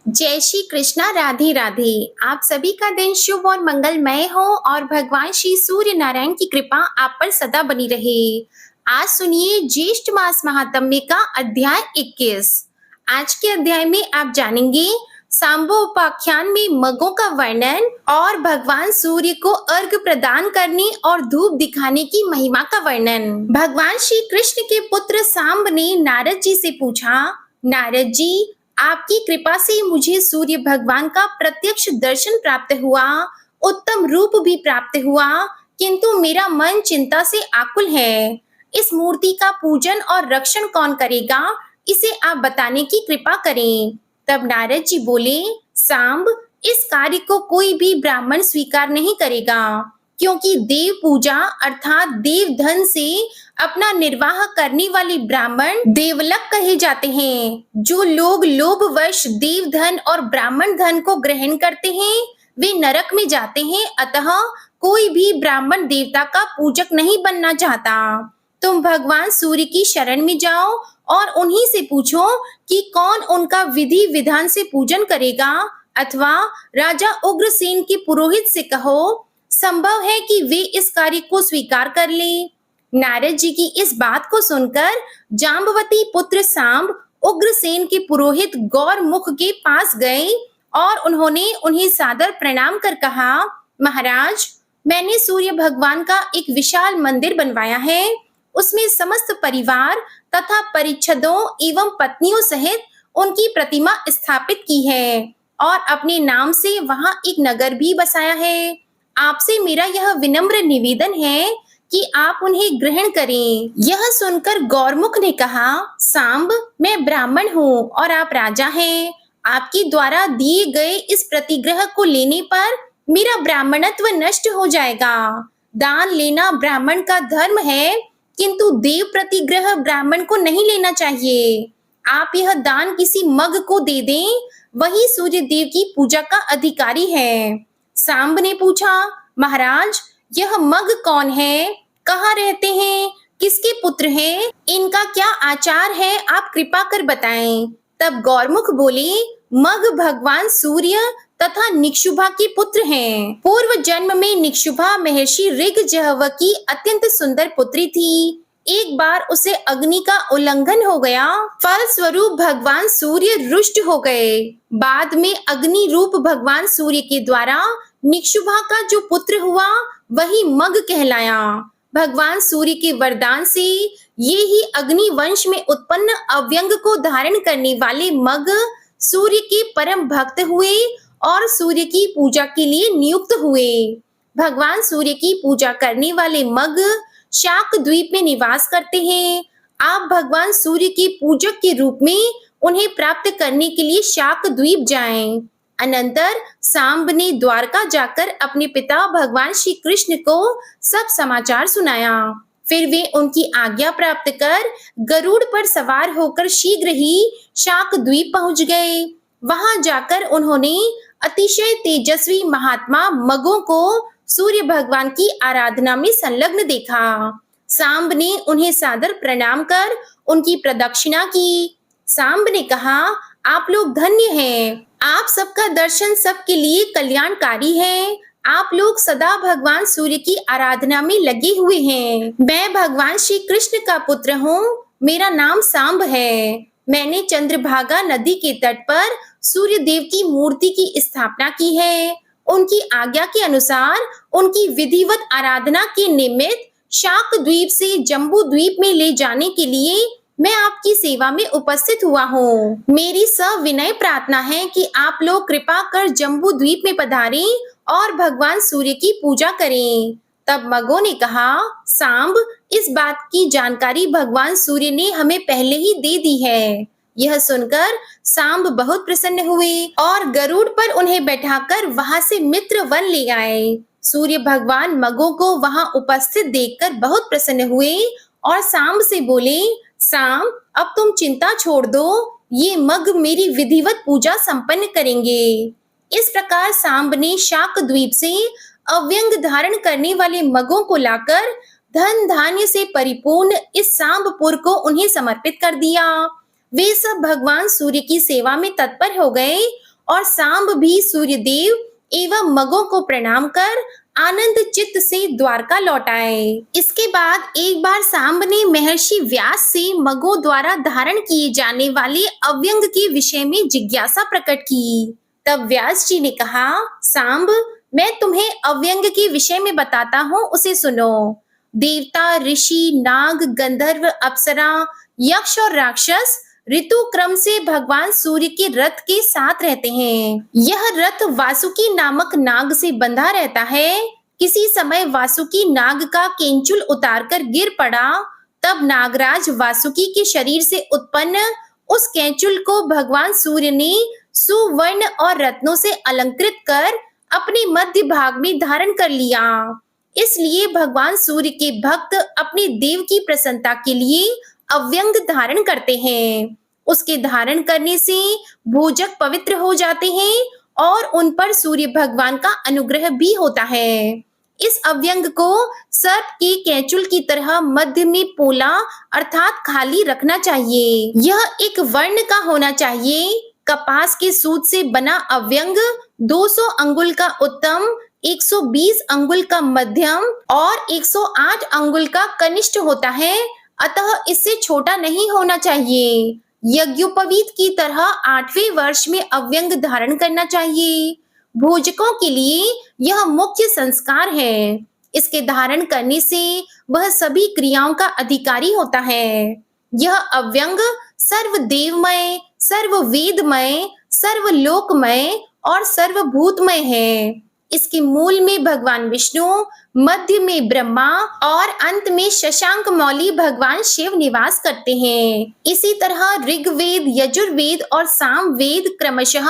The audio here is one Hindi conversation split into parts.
जय श्री कृष्णा, राधे राधे। आप सभी का दिन शुभ और मंगलमय हो और भगवान श्री सूर्य नारायण की कृपा आप पर सदा बनी रहे। आज सुनिए ज्येष्ठ मास महात्म्य का अध्याय 21। आज के अध्याय में आप जानेंगे सांबोपाख्यान में मगों का वर्णन और भगवान सूर्य को अर्घ्य प्रदान करने और धूप दिखाने की महिमा का वर्णन। भगवान श्री कृष्ण के पुत्र सांब ने नारद जी से पूछा, नारद जी, आपकी कृपा से मुझे सूर्य भगवान का प्रत्यक्ष दर्शन प्राप्त हुआ, उत्तम रूप भी प्राप्त हुआ, किंतु मेरा मन चिंता से आकुल है। इस मूर्ति का पूजन और रक्षण कौन करेगा, इसे आप बताने की कृपा करें। तब नारद जी बोले, सांब, इस कार्य को कोई भी ब्राह्मण स्वीकार नहीं करेगा, क्योंकि देव पूजा अर्थात देव धन से अपना निर्वाह करने वाले ब्राह्मण देवलक कहे जाते हैं। जो लोग लोभवश देव धन और ब्राह्मण धन को ग्रहण करते हैं वे नरक में जाते हैं। अतः कोई भी ब्राह्मण देवता का पूजक नहीं बनना चाहता। तुम भगवान सूर्य की शरण में जाओ और उन्हीं से पूछो कि कौन उनका विधि विधान से पूजन करेगा, अथवा राजा उग्रसेन के पुरोहित से कहो, संभव है कि वे इस कार्य को स्वीकार कर लें। नारद जी की इस बात को सुनकर जाम्बवती पुत्र सांब उग्रसेन के पुरोहित गौरमुख के पास गए और उन्होंने उन्हें सादर प्रणाम कर कहा, महाराज, मैंने सूर्य भगवान का एक विशाल मंदिर बनवाया है। उसमें समस्त परिवार तथा परिच्छदों एवं पत्नियों सहित उनकी प्रतिमा स्थापित की है और अपने नाम से वहां एक नगर भी बसाया है। आपसे मेरा यह विनम्र निवेदन है कि आप उन्हें ग्रहण करें। यह सुनकर गौरमुख ने कहा, सांब, मैं ब्राह्मण हूँ और आप राजा हैं। आपके द्वारा दिए गए इस प्रतिग्रह को लेने पर मेरा ब्राह्मणत्व नष्ट हो जाएगा। दान लेना ब्राह्मण का धर्म है, किंतु देव प्रतिग्रह ब्राह्मण को नहीं लेना चाहिए। आप यह दान किसी मग को दे दें, वही सूर्य देव की पूजा का अधिकारी है। सांब ने पूछा, महाराज, यह मग कौन है, कहाँ रहते हैं, किसके पुत्र हैं, इनका क्या आचार है, आप कृपा कर बताएं। तब गौरमुख बोले, मग भगवान सूर्य तथा निक्षुभा के पुत्र हैं। पूर्व जन्म में निक्षुभा महर्षि ऋगजहव की अत्यंत सुंदर पुत्री थी। एक बार उसे अग्नि का उल्लंघन हो गया, फल स्वरूप भगवान सूर्य रुष्ट हो गए। बाद में अग्नि रूप भगवान सूर्य के द्वारा निक्षुभा का जो पुत्र हुआ वही मग कहलाया। भगवान सूर्य के वरदान से ये ही अग्नि वंश में उत्पन्न अव्यंग को धारण करने वाले मग सूर्य के परम भक्त हुए और सूर्य की पूजा के लिए नियुक्त हुए। भगवान सूर्य की पूजा करने वाले मग शाक द्वीप में निवास करते हैं। आप भगवान सूर्य के पूजक के रूप में उन्हें प्राप्त करने के लिए शाक द्वीप जाएं। अनंतर सांब ने द्वारका जाकर अपने पिता भगवान श्री कृष्ण को सब समाचार सुनाया। फिर वे उनकी आज्ञा प्राप्त कर गरुड़ पर सवार होकर शीघ्र ही शाक द्वीप पहुंच गए। वहां जाकर उन्होंने अतिशय तेजस्वी महात्मा मगों को सूर्य भगवान की आराधना में संलग्न देखा। सांब ने उन्हें सादर प्रणाम कर उनकी प्रदक्षिणा की। सांब ने कहा, आप लोग धन्य हैं। आप सबका दर्शन सबके लिए कल्याणकारी है। आप लोग सदा भगवान सूर्य की आराधना में लगे हुए हैं। मैं भगवान श्री कृष्ण का पुत्र हूँ। मेरा नाम सांब है। मैंने चंद्रभागा नदी के तट पर सूर्य देव की मूर्ति की स्थापना की है। उनकी आज्ञा के अनुसार उनकी विधिवत आराधना के निमित्त शाक द्वीप से जम्बू द्वीप में ले जाने के लिए मैं आपकी सेवा में उपस्थित हुआ हूँ। मेरी सविनय प्रार्थना है कि आप लोग कृपा कर जम्बू द्वीप में पधारें और भगवान सूर्य की पूजा करें। तब मगों ने कहा, सांब, इस बात की जानकारी भगवान सूर्य ने हमें पहले ही दे दी है। यह सुनकर सांब बहुत प्रसन्न हुए और गरुड़ पर उन्हें बैठाकर वहां से मित्र वन ले आए। सूर्य भगवान मगों को वहां उपस्थित देखकर बहुत प्रसन्न हुए और सांब से बोले, सांब, अब तुम चिंता छोड़ दो, ये मग मेरी विधिवत पूजा संपन्न करेंगे। इस प्रकार सांब ने शाक द्वीप से अव्यंग धारण करने वाले मगों को लाकर धन धान्य से परिपूर्ण इस सांबपुर को उन्हें समर्पित कर दिया। वे सब भगवान सूर्य की सेवा में तत्पर हो गए और सांब भी सूर्यदेव एवं मगों को प्रणाम कर आनंद चित्त से द्वारका लौट आए। इसके बाद एक बार सांब ने महर्षि व्यास से मगों द्वारा धारण किए जाने वाले अव्यंग के विषय में जिज्ञासा प्रकट की। तब व्यास जी ने कहा, सांब, मैं तुम्हें अव्यंग के विषय में बताता हूँ, उसे सुनो। देवता, ऋषि, नाग, गंधर्व, अप्सरा, यक्ष और राक्षस ऋतु क्रम से भगवान सूर्य के रथ के साथ रहते हैं। यह रथ वासुकी नामक नाग से बंधा रहता है। किसी समय वासुकी नाग का केंचुल उतारकर गिर पड़ा, तब नागराज वासुकी के शरीर से उत्पन्न उस केंचुल को भगवान सूर्य ने सुवर्ण और रत्नों से अलंकृत कर अपने मध्य भाग में धारण कर लिया। इसलिए भगवान सूर्य के भक्त अपने देव की प्रसन्नता के लिए अव्यंग धारण करते हैं। उसके धारण करने से भोजक पवित्र हो जाते हैं और उन पर सूर्य भगवान का अनुग्रह भी होता है। इस अव्यंग को सर्प के केंचुल की तरह मध्य में पोला अर्थात खाली रखना चाहिए। यह एक वर्ण का होना चाहिए। कपास के सूत से बना अव्यंग 200 अंगुल का उत्तम, 120 अंगुल का मध्यम और 108 अंगुल का कनिष्ठ होता है, अतः इससे छोटा नहीं होना चाहिए। यज्ञोपवीत की तरह 8वें वर्ष में अव्यंग धारण करना चाहिए। भोजकों के लिए यह मुख्य संस्कार है। इसके धारण करने से वह सभी क्रियाओं का अधिकारी होता है। यह अव्यंग सर्वदेवमय, सर्ववेदमय, सर्वलोकमय और सर्वभूतमय है। इसके मूल में भगवान विष्णु, मध्य में ब्रह्मा और अंत में शशांक मौली भगवान शिव निवास करते हैं। इसी तरह ऋग्वेद, यजुर्वेद और सामवेद क्रमशः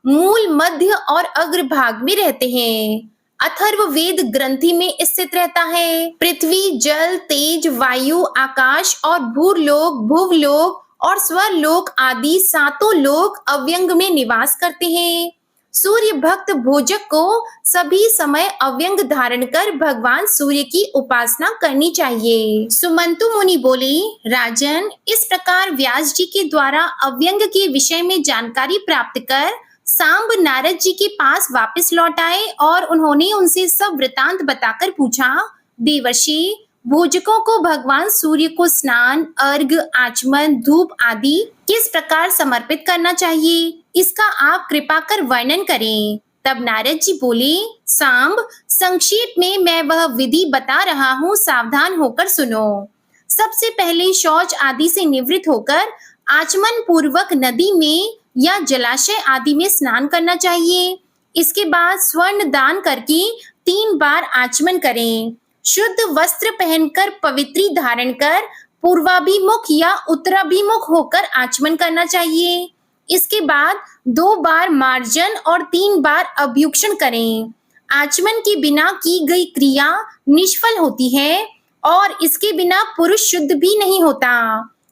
मूल, मध्य और अग्रभाग में रहते हैं। अथर्ववेद ग्रंथि में स्थित रहता है। पृथ्वी, जल, तेज, वायु, आकाश और भूलोक, भुवलोक और स्वरलोक आदि 7 लोक अव्यंग में निवास करते हैं। सूर्य भक्त भोजक को सभी समय अव्यंग धारण कर भगवान सूर्य की उपासना करनी चाहिए। सुमंतु मुनि बोले, राजन, इस प्रकार व्यास जी के द्वारा अव्यंग के विषय में जानकारी प्राप्त कर सांब नारद जी के पास वापस लौट आए और उन्होंने उनसे सब वृतांत बताकर पूछा, देवर्षि, भोजकों को भगवान सूर्य को स्नान, अर्घ, आचमन, धूप आदि किस प्रकार समर्पित करना चाहिए, इसका आप कृपा कर वर्णन करें। तब नारद जी बोले, सांब, संक्षेप में मैं वह विधि बता रहा हूँ, सावधान होकर सुनो। सबसे पहले शौच आदि से निवृत्त होकर आचमन पूर्वक नदी में या जलाशय आदि में स्नान करना चाहिए। इसके बाद स्वर्ण दान करके 3 बार आचमन करें। शुद्ध वस्त्र पहनकर पवित्री धारण कर पूर्वाभिमुख या उत्तराभिमुख होकर आचमन करना चाहिए। इसके बाद 2 बार मार्जन और 3 बार अभ्युक्षण करें। आचमन के बिना की गई क्रिया निष्फल होती है और इसके बिना पुरुष शुद्ध भी नहीं होता।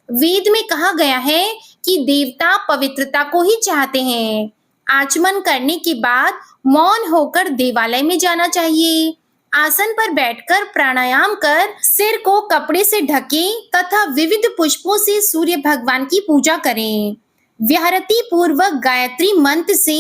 वेद में कहा गया है कि देवता पवित्रता को ही चाहते हैं। आचमन करने के बाद मौन होकर देवालय में जाना चाहिए। आसन पर बैठकर प्राणायाम कर सिर को कपड़े से ढके तथा विविध पुष्पों से सूर्य भगवान की पूजा करें। व्याहृति पूर्वक गायत्री मंत्र से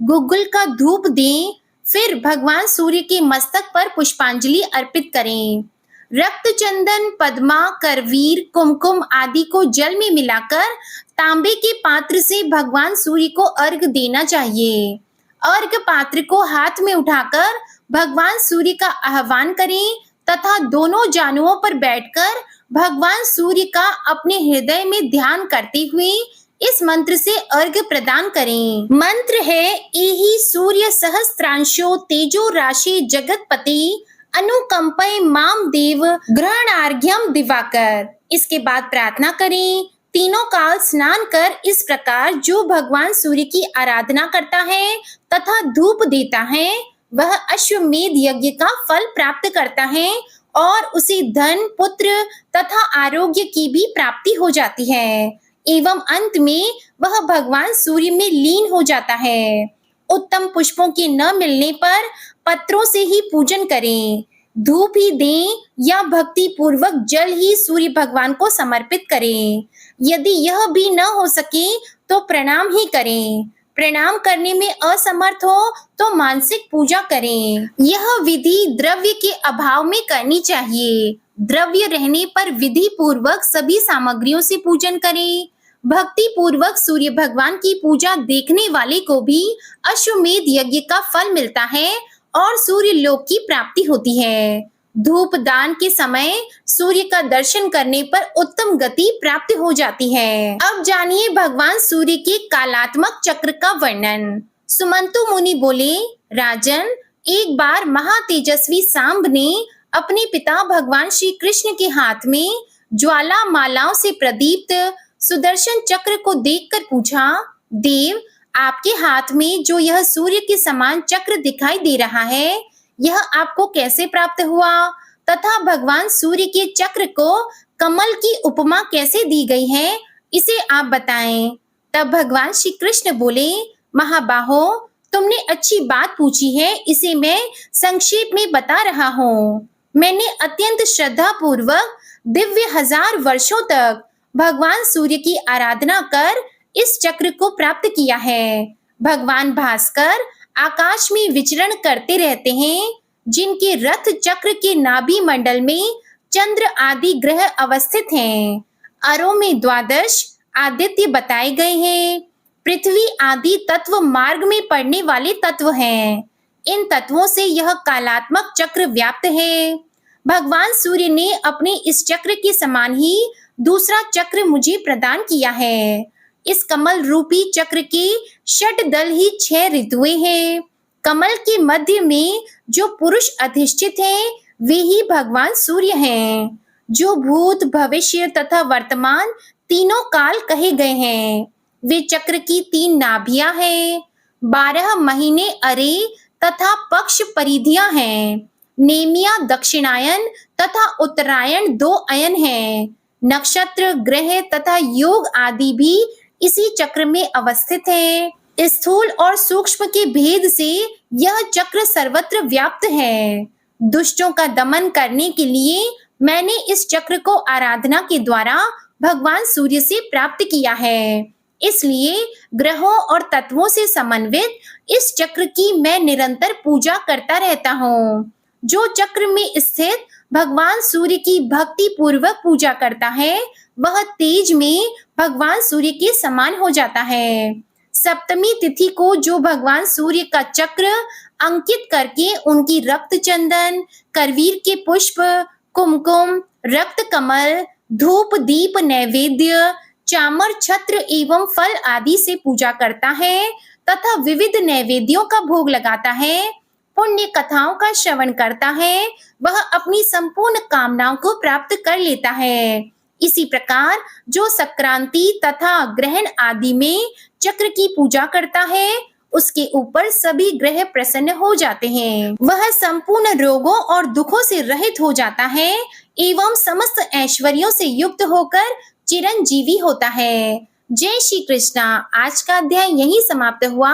गुग्गुल का धूप दें। फिर भगवान सूर्य के मस्तक पर पुष्पांजलि अर्पित करें। रक्त चंदन, पद्मा, करवीर, कुमकुम आदि को जल में मिलाकर तांबे के पात्र से भगवान सूर्य को अर्घ देना चाहिए। अर्घ पात्र को हाथ में उठाकर भगवान सूर्य का आह्वान करें तथा दोनों जानुओं पर बैठकर भगवान सूर्य का अपने हृदय में ध्यान करते हुए इस मंत्र से अर्घ प्रदान करें। मंत्र है, एहि सूर्य सहस्त्रांशो तेजो राशि जगतपति अनुकंपय माम देव ग्रहणार्घ्यम दिवाकर। इसके बाद प्रार्थना करें। तीनों काल स्नान कर इस प्रकार जो भगवान सूर्य की आराधना करता है तथा धूप देता है, वह अश्वमेध यज्ञ का फल प्राप्त करता है और उसे धन, पुत्र तथा आरोग्य की भी प्राप्ति हो जाती है एवं अंत में वह भगवान सूर्य में लीन हो जाता है। उत्तम पुष्पों के न मिलने पर पत्रों से ही पूजन करें। धूप ही दें या भक्ति पूर्वक जल ही सूर्य भगवान को समर्पित करें। यदि यह भी न हो सके तो प्रणाम ही करें। प्रणाम करने में असमर्थ हो तो मानसिक पूजा करें। यह विधि द्रव्य के अभाव में करनी चाहिए। द्रव्य रहने पर विधि पूर्वक सभी सामग्रियों से पूजन करें। भक्ति पूर्वक सूर्य भगवान की पूजा देखने वाले को भी अश्वमेध यज्ञ का फल मिलता है और सूर्य लोक की प्राप्ति होती है। धूप दान के समय सूर्य का दर्शन करने पर उत्तम गति प्राप्त हो जाती है। अब जानिए भगवान सूर्य के कालात्मक चक्र का वर्णन। सुमंतु मुनि बोले, राजन, एक बार महातेजस्वी सांब ने अपने पिता भगवान श्री कृष्ण के हाथ में ज्वाला मालाओं से प्रदीप्त सुदर्शन चक्र को देखकर पूछा, देव, आपके हाथ में जो यह सूर्य के समान चक्र दिखाई दे रहा है, यह आपको कैसे प्राप्त हुआ तथा भगवान सूर्य के चक्र को कमल की उपमा कैसे दी गई है, इसे आप बताएं। तब भगवान श्री कृष्ण बोले, महाबाहो, तुमने अच्छी बात पूछी है, इसे मैं संक्षेप में बता रहा हूँ। मैंने अत्यंत श्रद्धा पूर्वक दिव्य 1000 वर्षों तक भगवान सूर्य की आराधना कर इस चक्र को प्राप्त किया है। भगवान भास्कर आकाश में विचरण करते रहते हैं, जिनके रथ चक्र के नाभि मंडल में चंद्र आदि ग्रह अवस्थित हैं। अरो में 12 आदित्य बताए गए हैं। पृथ्वी आदि तत्व मार्ग में पड़ने वाले तत्व हैं। इन तत्वों से यह कालात्मक चक्र व्याप्त है। भगवान सूर्य ने अपने इस चक्र के समान ही दूसरा चक्र मुझे प्रदान किया है। इस कमल रूपी चक्र के 6 दल ही 6 ऋतुएं हैं। कमल के मध्य में जो पुरुष अधिष्ठित हैं, वे ही भगवान सूर्य हैं, जो भूत, भविष्य तथा वर्तमान तीनों काल कहे गए हैं। वे चक्र की 3 नाभियां हैं। 12 महीने अरे तथा पक्ष परिधियां हैं। नेमिया दक्षिणायन तथा उत्तरायण 2 अयन हैं। नक्षत्र, ग्रह तथा योग आदि भी इसी चक्र में अवस्थित है। स्थूल और सूक्ष्म के भेद से यह चक्र सर्वत्र व्याप्त है। दुष्टों का दमन करने के लिए मैंने इस चक्र को आराधना के द्वारा भगवान सूर्य से प्राप्त किया है। इसलिए ग्रहों और तत्वों से समन्वित इस चक्र की मैं निरंतर पूजा करता रहता हूँ। जो चक्र में स्थित भगवान सूर्य की भक्ति पूर्वक पूजा करता है, वह तेज में भगवान सूर्य के समान हो जाता है। सप्तमी तिथि को जो भगवान सूर्य का चक्र अंकित करके उनकी रक्त चंदन, करवीर के पुष्प, कुमकुम, रक्त कमल, धूप दीप नैवेद्य, चामर छत्र एवं फल आदि से पूजा करता है तथा विविध नैवेद्यों का भोग लगाता है, पुण्य कथाओं का श्रवण करता है, वह अपनी संपूर्ण कामनाओं को प्राप्त कर लेता है। इसी प्रकार जो संक्रांति तथा ग्रहण आदि में चक्र की पूजा करता है, उसके ऊपर सभी ग्रह प्रसन्न हो जाते हैं। वह संपूर्ण रोगों और दुखों से रहित हो जाता है एवं समस्त ऐश्वर्यों से युक्त होकर चिरंजीवी होता है। जय श्री कृष्णा। आज का अध्याय यहीं समाप्त हुआ।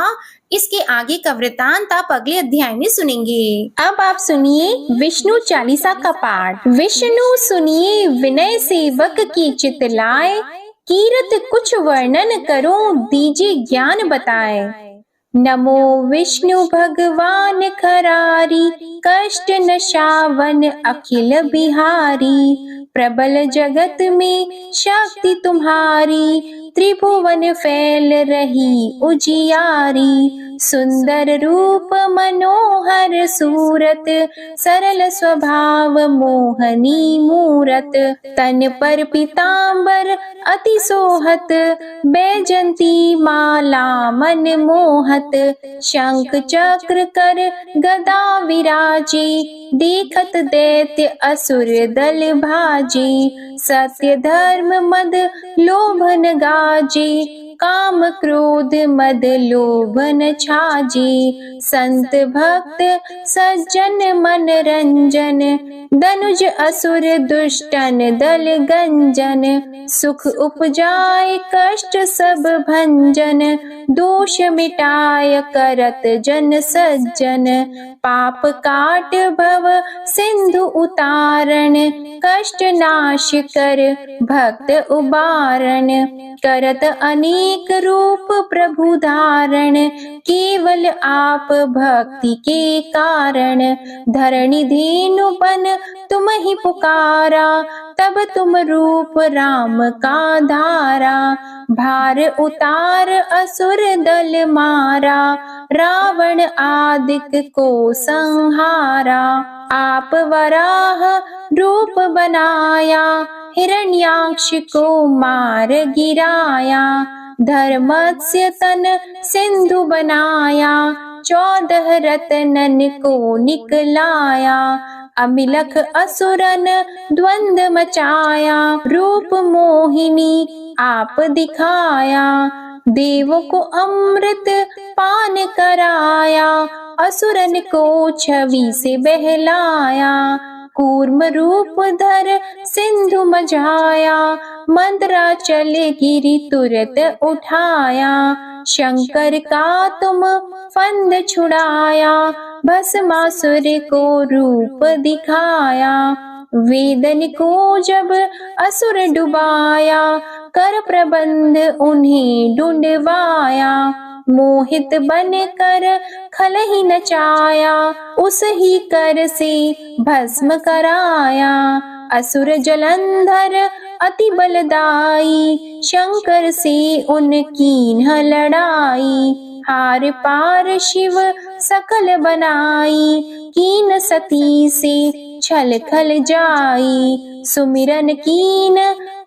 इसके आगे का वृतांत आप अगले अध्याय में सुनेंगे। अब आप सुनिए विष्णु चालीसा का पाठ। विष्णु सुनिए विनय सेवक की चितलाए, कीरत कुछ वर्णन करो दीजिए ज्ञान बताए। नमो विष्णु भगवान खरारी, कष्ट नशावन अखिल बिहारी। प्रबल जगत में शक्ति तुम्हारी, त्रिभुवन फैल रही उजियारी। सुंदर रूप मनोहर सूरत, सरल स्वभाव मोहनी मूरत। तन पर पीतांबर अति सोहत, बैजंती माला मन मोहत। शंख चक्र कर गदा विराजी, देखत दैत्य असुर दल भाजी। सत्य धर्म मद लोभन गाजी, काम क्रोध मद लोभन छाजी। संत भक्त सज्जन मन रंजन, धनुज असुर दुष्टन दल गंजन। सुख उपजाए कष्ट सब भंजन, दोष मिटाय करत जन सज्जन। पाप काट भव सिंधु उतारण, कष्ट नाश कर भक्त उबारण। करत अनेक अनेक रूप प्रभु धारण, केवल आप भक्ति के कारण। धरणी धेनु बन तुम ही पुकारा, तब तुम रूप राम का धारा। भार उतार असुर दल मारा, रावण आदिक को संहारा। आप वराह रूप बनाया, हिरण्याक्ष को मार गिराया। धर्मस्य तन सिंधु बनाया, 14 रत्नन को निकलाया। अमिलख असुरन द्वंद मचाया, रूप मोहिनी आप दिखाया। देवों को अमृत पान कराया, असुरन को छवि से बहलाया। कूर्म रूप धर सिंधु मझाया, मंदराचल गिरि तुरत उठाया। शंकर का तुम फंद छुड़ाया, भस्मासुर को रूप दिखाया। वेदन को जब असुर डुबाया, कर प्रबंध उन्हें ढूंढवाया। मोहित बन कर खल ही नचाया, उस ही कर से भस्म कराया। असुर जलंधर अति बलदाई, शंकर से उनकी न लड़ाई। हार पार शिव सकल बनाई, कीन सती से छल खल जाई। सुमिरन कीन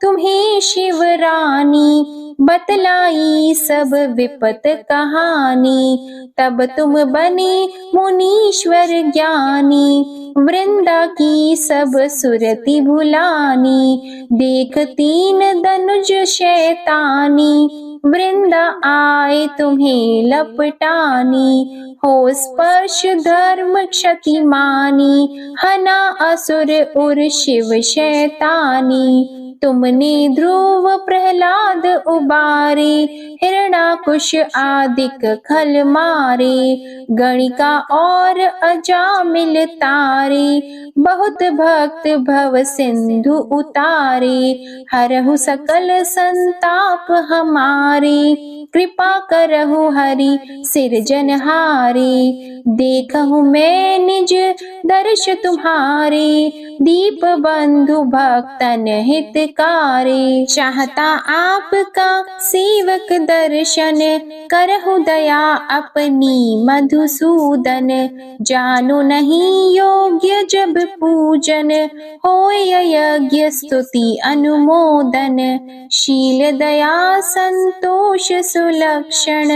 तुम्हें शिव रानी, बतलाई सब विपत कहानी। तब तुम बने मुनीश्वर ज्ञानी, वृंदा की सब सुरति भुलानी। देख 3 धनुज शैतानी, वृंदा आए तुम्हें लपटानी। हो स्पर्श धर्म क्षति मानी, हना असुर उर शिव शैतानी। तुमने ध्रुव प्रहलाद उबारे, हिरणाकुश आदिक खल मारे। गणिका और अजामिल तारे, बहुत भक्त भव सिंधु उतारे। हरहु सकल संताप हमारे, कृपा करहु हरि सिरजनहारे। देखहु मैं निज दर्श तुम्हारे, दीप बंधु भक्तन हितकारे। चाहता आपका सेवक दर्शन, करहु दया अपनी मधुसूदन। जानो नहीं योग्य जब पूजन, होय यज्ञ स्तुति अनुमोदन। शील दया संतोष सुलक्षण,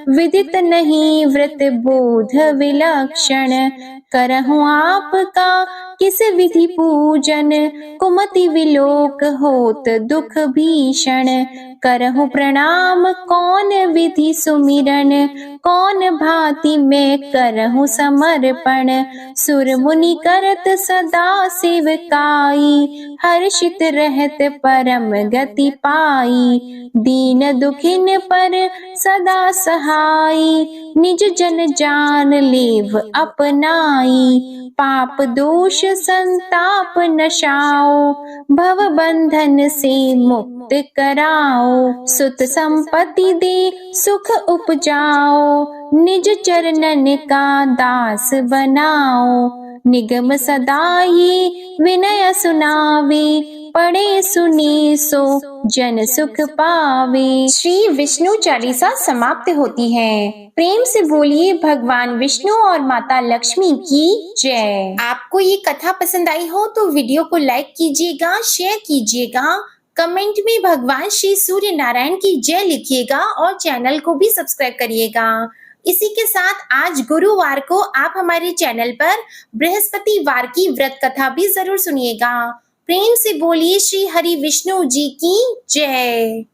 विदित नहीं व्रत बोध विलक्षण। करहु आपका किस विधि पूजन, कुमति विलोक होत दुख भीषण। करहु प्रणाम कौन विधि सुमिरन, कौन भांति मैं करहु समर्पण। सुर मुनि करत सदा सेवकाई, हर्षित रहत परम गति पाई। दीन दुखिन पर सदा सहाई, निज जन जान लेव अपनाई। पाप दोष संताप नशाओ, भव बंधन से मुक्त कराओ। सुत संपत्ति दे सुख उपजाओ, निज चरणन का दास बनाओ। निगम सदा ये विनय सुनावे, पढ़े सुने सो जन सुख पावे। श्री विष्णु चालीसा समाप्त होती है। प्रेम से बोलिए भगवान विष्णु और माता लक्ष्मी की जय। आपको ये कथा पसंद आई हो तो वीडियो को लाइक कीजिएगा, शेयर कीजिएगा, कमेंट में भगवान श्री सूर्य नारायण की जय लिखिएगा और चैनल को भी सब्सक्राइब करिएगा। इसी के साथ आज गुरुवार को आप हमारे चैनल पर बृहस्पतिवार की व्रत कथा भी जरूर सुनिएगा। प्रेम से बोलिए श्री हरि विष्णु जी की जय।